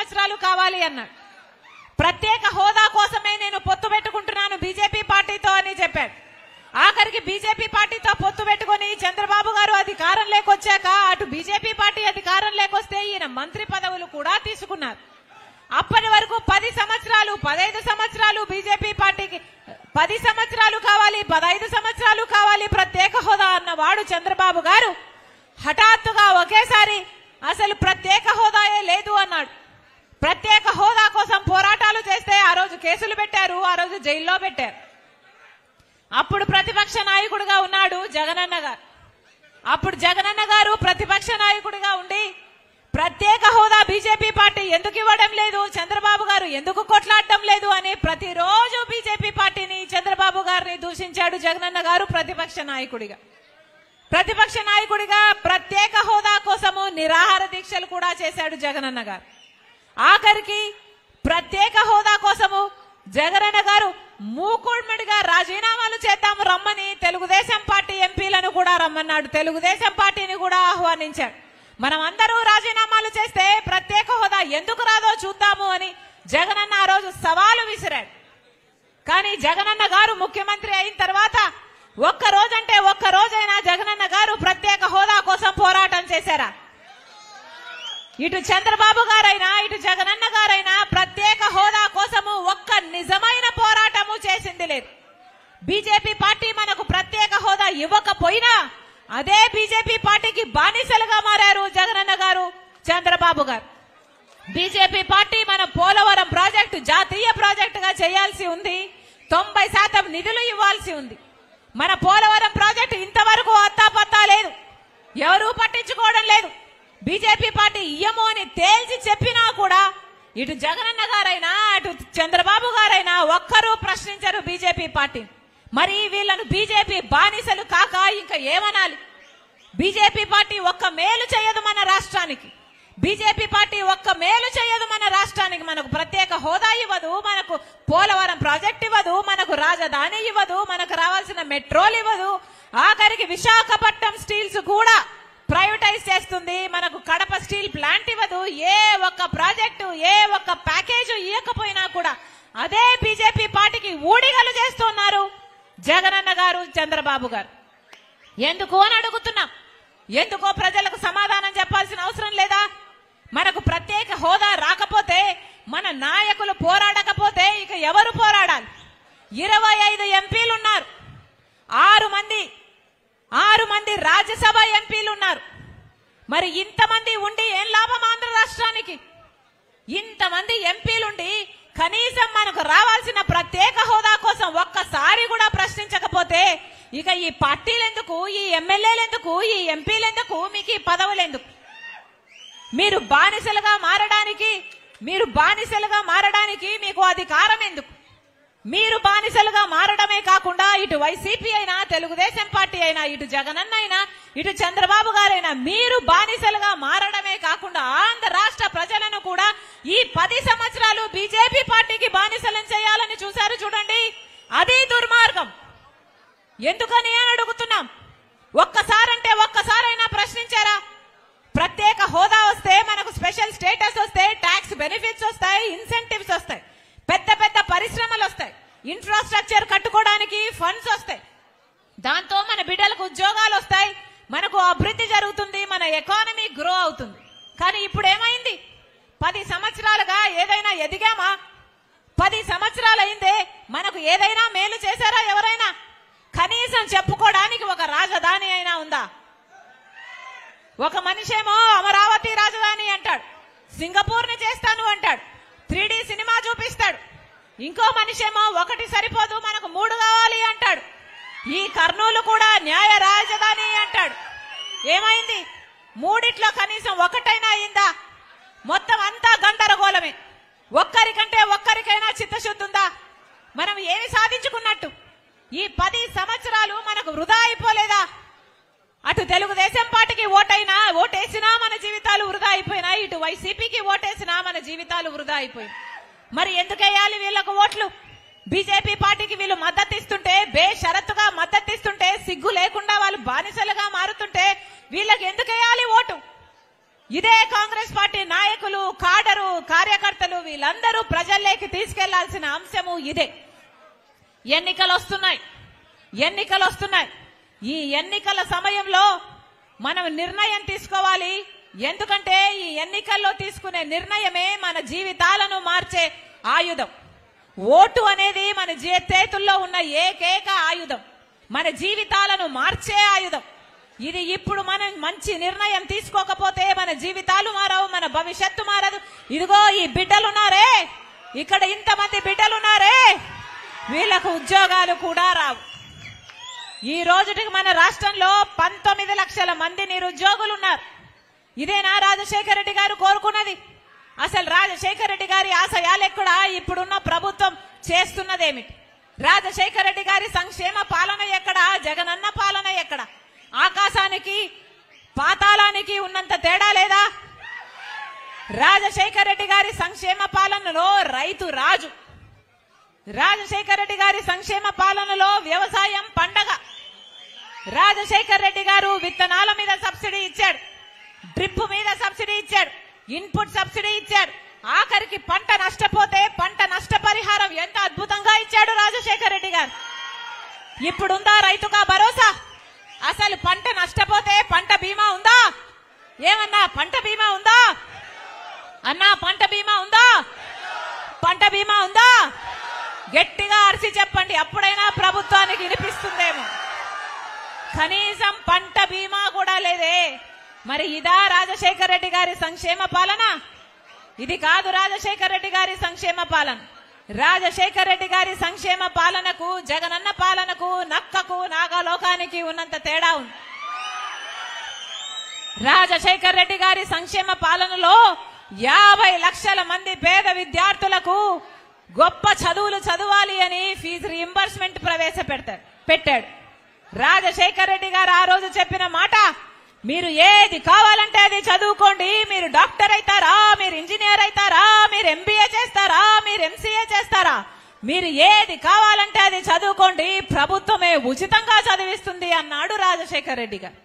సంవత్సరాలు కావాలి అన్నాడు. ప్రత్యేక హోదా కోసమే నేను పొత్తు పెట్టుకుంటున్నాను బీజేపీ పార్టీతో అని చెప్పాడు. ఆఖరికి బీజేపీ పార్టీతో పొత్తు పెట్టుకుని చంద్రబాబు గారు అధికారం లేకొచ్చాక అటు బీజేపీ పార్టీ అధికారం లేకొస్తే ఈయన మంత్రి పదవులు కూడా తీసుకున్నారు. అప్పటి వరకు 10 సంవత్సరాలు 15 సంవత్సరాలు బీజేపీ పార్టీకి 10 సంవత్సరాలు కావాలి 15 సంవత్సరాలు కావాలి ప్రత్యేక హోదా అన్నవాడు చంద్రబాబు గారు హఠాత్తుగా ఒకేసారి అసలు ప్రత్యేక హోదాయే లేదు అన్నాడు. ప్రత్యేక హోదా కోసం పోరాటాలు చేస్తే ఆ రోజు కేసులు పెట్టారు, ఆ రోజు జైల్లో పెట్టారు. అప్పుడు ప్రతిపక్ష నాయకుడిగా ఉన్నాడు జగనన్న గారు. అప్పుడు జగనన్న గారు ప్రతిపక్ష నాయకుడిగా ఉండి ప్రత్యేక హోదా బీజేపీ పార్టీ ఎందుకు ఇవ్వడం లేదు, చంద్రబాబు గారు ఎందుకు కొట్లాడటం లేదు అని ప్రతిరోజు బీజేపీ పార్టీని చంద్రబాబు గారిని దూషించాడు జగనన్న గారు ప్రతిపక్ష నాయకుడిగా. ప్రతిపక్ష నాయకుడిగా ప్రత్యేక హోదా కోసము నిరాహార దీక్షలు కూడా చేశాడు జగనన్న గారు. ఆఖరికి ప్రత్యేక హోదా కోసము జగనన్న గారు మూకుమ్మడిగా రాజీనామాలు చేద్దాము రమ్మని తెలుగుదేశం పార్టీ ఎంపీలను కూడా రమ్మన్నాడు, తెలుగుదేశం పార్టీని కూడా ఆహ్వానించాడు. మనం అందరూ రాజీనామాలు చేస్తే ప్రత్యేక హోదా ఎందుకు రాదో చూద్దాము అని జగనన్న ఆ రోజు సవాలు విసిరాడు. కానీ జగనన్న గారు ముఖ్యమంత్రి అయిన తర్వాత ఒక్క రోజైనా జగనన్న గారు ప్రత్యేక హోదా కోసం పోరాటం చేశారా? ఇటు చంద్రబాబు గారైనా ఇటు జగనన్న గారైనా ప్రత్యేక హోదా కోసము ఒక్క నిజమైన పోరాటము చేసింది లేదు. బీజేపీ పార్టీ మనకు ప్రత్యేక హోదా ఇవ్వకపోయినా అదే బీజేపీ పార్టీకి బానిసలుగా మారారు జగనన్న గారు చంద్రబాబు గారు. బీజేపీ పార్టీ మన పోలవరం ప్రాజెక్టు జాతీయ ప్రాజెక్టుగా చేయాల్సి ఉంది, 90% నిధులు ఇవ్వాల్సి ఉంది. మన పోలవరం ప్రాజెక్టు ఇంతవరకు అత్తాపత్తా లేదు, ఎవరూ పట్టించుకోవడం లేదు. బీజేపీ పార్టీ ఇయ్యము అని తేల్చి చెప్పినా కూడా ఇటు జగనన్న గారైనా అటు చంద్రబాబు గారైనా ఒక్కరూ ప్రశ్నించరు బీజేపీ పార్టీ. మరి వీళ్ళను బీజేపీ బానిసలు కాక ఇంకా ఏమనాలి? బీజేపీ పార్టీ ఒక్క మేలు చేయదు మన రాష్ట్రానికి, బీజేపీ పార్టీ ఒక్క మేలు చేయదు మన రాష్ట్రానికి. మనకు ప్రత్యేక హోదా ఇవ్వదు, మనకు పోలవరం ప్రాజెక్ట్ ఇవ్వదు, మనకు రాజధాని ఇవ్వదు, మనకు రావాల్సిన మెట్రోలు ఇవ్వదు, ఆఖరికి విశాఖపట్నం స్టీల్స్ కూడా ప్రైవేటైజ్ చేస్తుంది, మనకు కడప స్టీల్ ప్లాంట్ ఇవ్వదు. ఏ ఒక్క ప్రాజెక్టు ఏ ఒక్క ప్యాకేజ్ ఇవ్వకపోయినా కూడా అదే బీజేపీ పార్టీకి ఊడిగలు చేస్తున్నారు జగనన్న గారు చంద్రబాబు గారు. ఎందుకు అని అడుగుతున్నాం. ఎందుకో ప్రజలకు సమాధానం చెప్పాల్సిన అవసరం లేదా? మనకు ప్రత్యేక హోదా రాకపోతే మన నాయకులు పోరాడకపోతే ఇక ఎవరు పోరాడాలి? 25 ఎంపీలు ఉన్నారు, 6 మంది రాజ్యసభ ఎంపీలు ఉన్నారు. మరి ఇంతమంది ఉండి ఏం లాభం ఆంధ్ర రాష్ట్రానికి? ఇంతమంది ఎంపీలుండి కనీసం మనకు రావాల్సిన ప్రత్యేక హోదా కోసం ఒక్కసారి కూడా ప్రశ్నించకపోతే ఇక ఈ పార్టీలెందుకు, ఈ ఎమ్మెల్యేలెందుకు, ఈ ఎంపీలెందుకు, మీకు ఈ పదవులెందుకు? మీరు బానిసలుగా మారడానికి మీకు అధికారం ఎందుకు? మీరు బానిసలుగా మారడమే కాకుండా ఇటు వైసీపీ అయినా తెలుగుదేశం పార్టీ అయినా ఇటు జగనన్న అయినా ఇటు చంద్రబాబు గారైనా మీరు బానిసలుగా మారడమే కాకుండా ఆంధ్ర రాష్ట్ర ప్రజలను కూడా ఈ 10 సంవత్సరాలు బీజేపీ పార్టీకి బానిసలను చేయాలని చూశారు చూడండి. అది దుర్మార్గం. ఎందుకని అని అడుగుతున్నాం. ఒక్కసారైనా ప్రశ్నించారా? ప్రత్యేక హోదా వస్తే మనకు స్పెషల్ స్టేటస్ వస్తే ట్యాక్స్ బెనిఫిట్స్ వస్తాయి, ఇన్సెంటివ్స్ వస్తాయి, పెద్ద పరిశ్రమలు వస్తాయి, ఇన్ఫ్రాస్ట్రక్చర్ కట్టుకోవడానికి ఫండ్స్ వస్తాయి, దాంతో మన బిడ్డలకు ఉద్యోగాలు వస్తాయి, మనకు అభివృద్ధి జరుగుతుంది, మన ఎకానమీ గ్రో అవుతుంది. కానీ ఇప్పుడు ఏమైంది? 10 సంవత్సరాలుగా ఏదైనా ఎదిగామా? 10 సంవత్సరాలు అయిందే మనకు ఏదైనా మేలు చేశారా ఎవరైనా? కనీసం చెప్పుకోవడానికి ఒక రాజధాని అయినా ఉందా? ఒక మనిషేమో అమరావతి రాజధాని అంటాడు, సింగపూర్ ని చేస్తాను అంటాడు, 3D సినిమా చూపిస్తాడు. ఇంకో మనిషేమో ఒకటి సరిపోదు మనకు 3 కావాలి అంటాడు. ఈ కర్నూలు కూడా న్యాయ రాజధాని అంటాడు. ఏమైంది? 3 కనీసం ఒకటైనా అయిందా? మొత్తం అంతా గందరగోళమే. ఒక్కరికైనా చిత్తశుద్ధి ఉందా? మనం ఏమి సాధించుకున్నట్టు? ఈ 10 సంవత్సరాలు మనకు వృధా అయిపోలేదా? అటు తెలుగుదేశం పార్టీకి ఓటేసినా మన జీవితాలు వృధా అయిపోయినాయి, ఇటు వైసీపీకి ఓటేసినా మన జీవితాలు వృధా అయిపోయినాయి. మరి ఎందుకేయాలి వీళ్ళకు ఓట్లు? బీజేపీ పార్టీకి వీళ్ళు మద్దతిస్తుంటే, బేషరతుగా మద్దతిస్తుంటే, సిగ్గు లేకుండా వాళ్ళు బానిసలుగా మారుతుంటే వీళ్ళకి ఎందుకేయాలి ఓటు? ఇదే కాంగ్రెస్ పార్టీ నాయకులు, కాడరు, కార్యకర్తలు వీళ్ళందరూ ప్రజల్లోకి తీసుకెళ్లాల్సిన అంశము ఇదే. ఎన్నికలు వస్తున్నాయి. ఈ ఎన్నికల సమయంలో మనం నిర్ణయం తీసుకోవాలి. ఎందుకంటే ఈ ఎన్నికల్లో తీసుకునే నిర్ణయమే మన జీవితాలను మార్చే ఆయుధం. ఓటు అనేది మన చేతుల్లో ఉన్న ఏకైక ఆయుధం, మన జీవితాలను మార్చే ఆయుధం. ఇది ఇప్పుడు మనం మంచి నిర్ణయం తీసుకోకపోతే మన జీవితాలు మారవు, మన భవిష్యత్తు మారదు. ఇదిగో ఈ బిడ్డలున్నారే, ఇక్కడ ఇంతమంది బిడ్డలున్నారే, వీళ్లకు ఉద్యోగాలు కూడా రావు. ఈ రోజుకి మన రాష్ట్రంలో 19 లక్షల మంది నిరుద్యోగులు ఉన్నారు. ఇదేనా రాజశేఖర రెడ్డి గారు కోరుకున్నది? అసలు రాజశేఖర రెడ్డి గారి ఆశయాలు ఎక్కడ? ఇప్పుడున్న ప్రభుత్వం చేస్తున్నదేమిటి? రాజశేఖర రెడ్డి గారి సంక్షేమ పాలన ఎక్కడ? జగనన్న పాలన ఎక్కడ? ఆకాశానికి పాతాళానికి ఉన్నంత తేడా లేదా? రాజశేఖర రెడ్డి గారి సంక్షేమ పాలనలో రైతు రాజు, రాజశేఖర రెడ్డి గారి సంక్షేమ పాలనలో వ్యవసాయం పండగ. రాజశేఖర రెడ్డి గారు విత్తనాల మీద సబ్సిడీ ఇచ్చాడు, డ్రిప్ మీద సబ్సిడీ ఇచ్చాడు, ఇన్పుట్ సబ్సిడీ ఇచ్చాడు. ఆఖరికి పంట నష్టపోతే పంట నష్టపరిహారం ఎంత అద్భుతంగా ఇచ్చాడు రాజశేఖర రెడ్డి గారు. ఇప్పుడుందా రైతుగా భరోసా? అసలు పంట నష్టపోతే పంట బీమా ఉందా? ఏమన్నా పంట బీమా ఉందా? అన్నా పంట బీమా ఉందా? పంట బీమా ఉందా? గట్టిగా అరిచి చెప్పండి, అప్పుడైనా ప్రభుత్వానికి వినిపిస్తుందేమో. కనీసం పంట బీమా కూడా లేదే. మరి ఇదా రాజశేఖర రెడ్డి గారి సంక్షేమ పాలన? ఇది కాదు రాజశేఖర రెడ్డి గారి సంక్షేమ పాలన. రాజశేఖర రెడ్డి గారి సంక్షేమ పాలనకు జగనన్న పాలనకు నక్కకు నాగలోకానికి ఉన్నంత తేడా ఉంది. రాజశేఖర రెడ్డి గారి సంక్షేమ పాలనలో 50 లక్షల మంది పేద విద్యార్థులకు గొప్ప చదువులు చదవాలి అని ఫీజు రీయింబర్స్మెంట్ పెట్టాడు. రాజశేఖర రెడ్డి గారు ఆ రోజు చెప్పిన మాట, మీరు ఏది కావాలంటే అది చదువుకోండి, మీరు డాక్టర్ అవుతారా, మీరు ఇంజనీర్ అవుతారా, మీరు ఎంబీఏ చేస్తారా, మీరు ఎంసీఏ చేస్తారా, మీరు ఏది కావాలంటే అది చదువుకోండి, ప్రభుత్వమే ఉచితంగా చదివిస్తుంది అన్నాడు రాజశేఖర రెడ్డి గారు.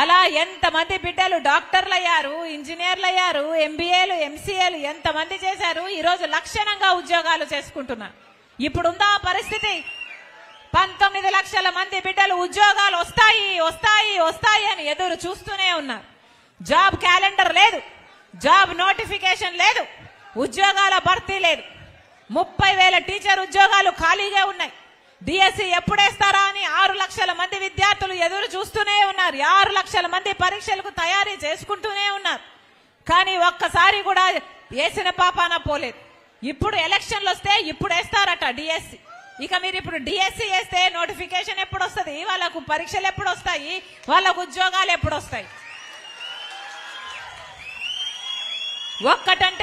అలా ఎంతమంది బిడ్డలు డాక్టర్లు అయ్యారు, ఇంజనీర్లు అయ్యారు, ఎంబీఏలు ఎంసీఏలు ఎంతమంది చేశారు. ఈరోజు లక్షణంగా ఉద్యోగాలు చేసుకుంటున్నారు. ఇప్పుడుందా పరిస్థితి? 19 లక్షల మంది బిడ్డలు ఉద్యోగాలు వస్తాయి అని ఎదురు చూస్తూనే ఉన్నారు. జాబ్ క్యాలెండర్ లేదు, జాబ్ నోటిఫికేషన్ లేదు, ఉద్యోగాల భర్తీ లేదు. 30,000 టీచర్ ఉద్యోగాలు ఖాళీగా ఉన్నాయి. డిఎస్సి ఎప్పుడేస్తారా అని 6 లక్షల మంది విద్యార్థులు ఎదురు చూస్తూనే ఉన్నారు. 6 లక్షల మంది పరీక్షలకు తయారీ చేసుకుంటూనే ఉన్నారు. కానీ ఒక్కసారి కూడా వేసిన పాపాన పోలేదు. ఇప్పుడు ఎలక్షన్లు వస్తే ఇప్పుడు వేస్తారట డిఎస్సి. ఇక మీరు ఇప్పుడు డిఎస్సి వేస్తే నోటిఫికేషన్ ఎప్పుడు వస్తుంది? వాళ్ళకు పరీక్షలు ఎప్పుడు వస్తాయి? వాళ్ళకు ఉద్యోగాలు ఎప్పుడు వస్తాయి? ఒక్కటంటే